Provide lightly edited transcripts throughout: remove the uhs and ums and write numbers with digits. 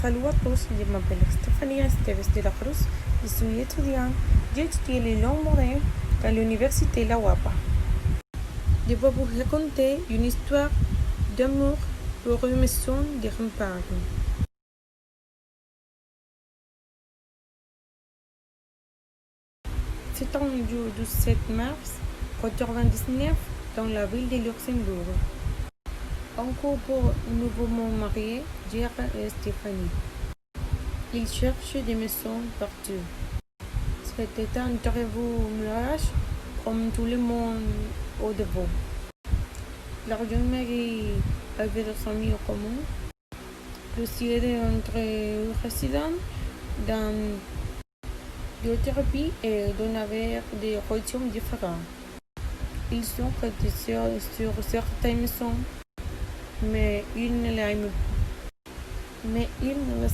Saludos a todos, je m'appelle Stefania Esteves de la Cruz, je suis étudiante, j'ai étudié les langues modernes à l'université La Huapa. Je vais vous raconter une histoire d'amour pour une maison de campagne. C'est un jour du 7 mars 1999 dans la ville de Luxembourg. Un couple nouvellement marié, Gérard et Stéphanie. Ils cherchaient des maisons partout. C'était un terrible mirage, comme tout le monde au début. Leur jeune mari avait des amis en commun. Décidé entre résidents dans deux thérapies et d'en avoir des relations différentes. Ils sont restés sur certaines maisons, mais ils ne les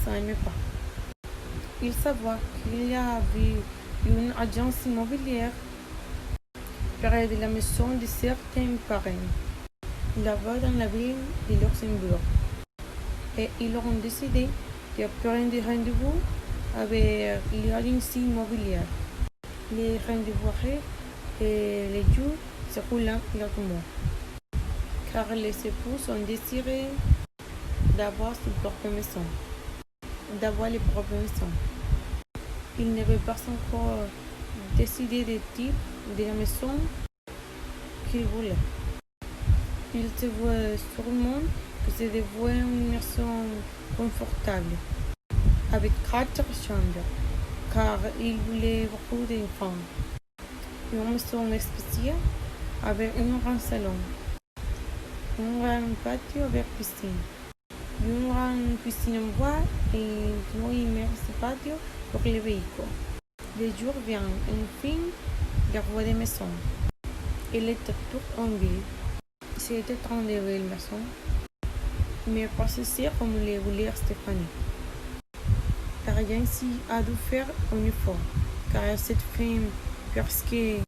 aimaient pas. Ils savaient qu'il y avait une agence immobilière près de la maison de certains parents, là-bas dans la ville de Luxembourg. Et ils ont décidé de prendre rendez-vous avec l'agence immobilière. Les rendez-vous et les jours se roulent lentement, car les époux ont désiré d'avoir leur propre maison. Ils n'avaient pas encore décidé du type de la maison qu'ils voulaient. Ils savaient sûrement que c'était une maison confortable, avec 4 chambres, car ils voulaient beaucoup d'enfants. Une maison spéciale avec un grand salon, un grand patio avec piscine, une grande piscine en bois et un immense patio pour les véhicules. Les jours viennent enfin la roi des maisons. Elle était toute en ville. C'était une belle maison, mais pas si comme le voulait Stéphanie. L'agence a dû faire un effort, car cette femme, parce que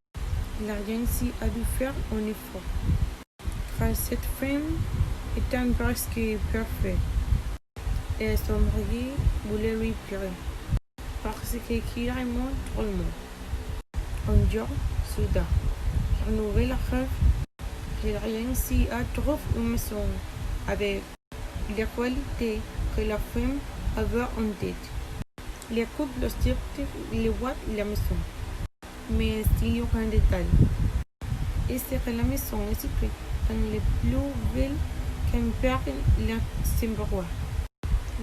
l'agence a dû faire un effort, car cette femme était presque parfaite, et son mari voulait lui plaire, parce qu'il aimait tout le monde. Un jour, soudain, la nouvelle rêve que l'agence a trouvé une maison avec la qualité que la femme avait en tête. Les couples sortent les voient la maison, mais il y a un détail. Et c'est que la maison est située dans les plus belles campagnes luxembourgeoises.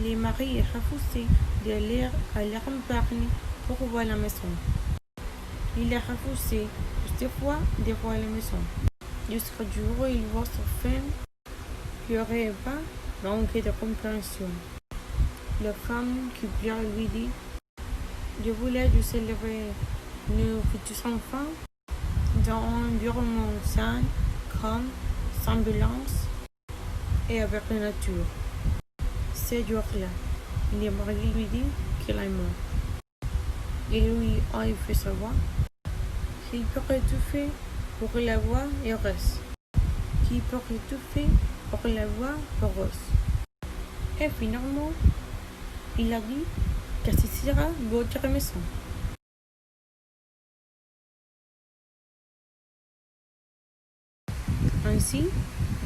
Les maris refusaient d'aller à la campagne pour voir la maison. Il a refusé plusieurs fois de voir la maison, jusqu'au jour où il voit sa femme pleurer pas, manquer de compréhension. La femme qui pleure lui dit: je voulais juste élever nos futurs enfants dans un environnement sain, calme, sans violence et avec la nature. Ce jour-là, le mari lui dit qu'il l'aimait. Il lui a fait savoir qu'il pourrait tout faire pour la voir heureuse, Et finalement, il a dit que ce sera votre maison. Ainsi,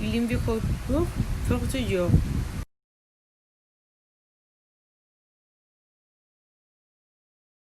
il invite pour faire ce jour.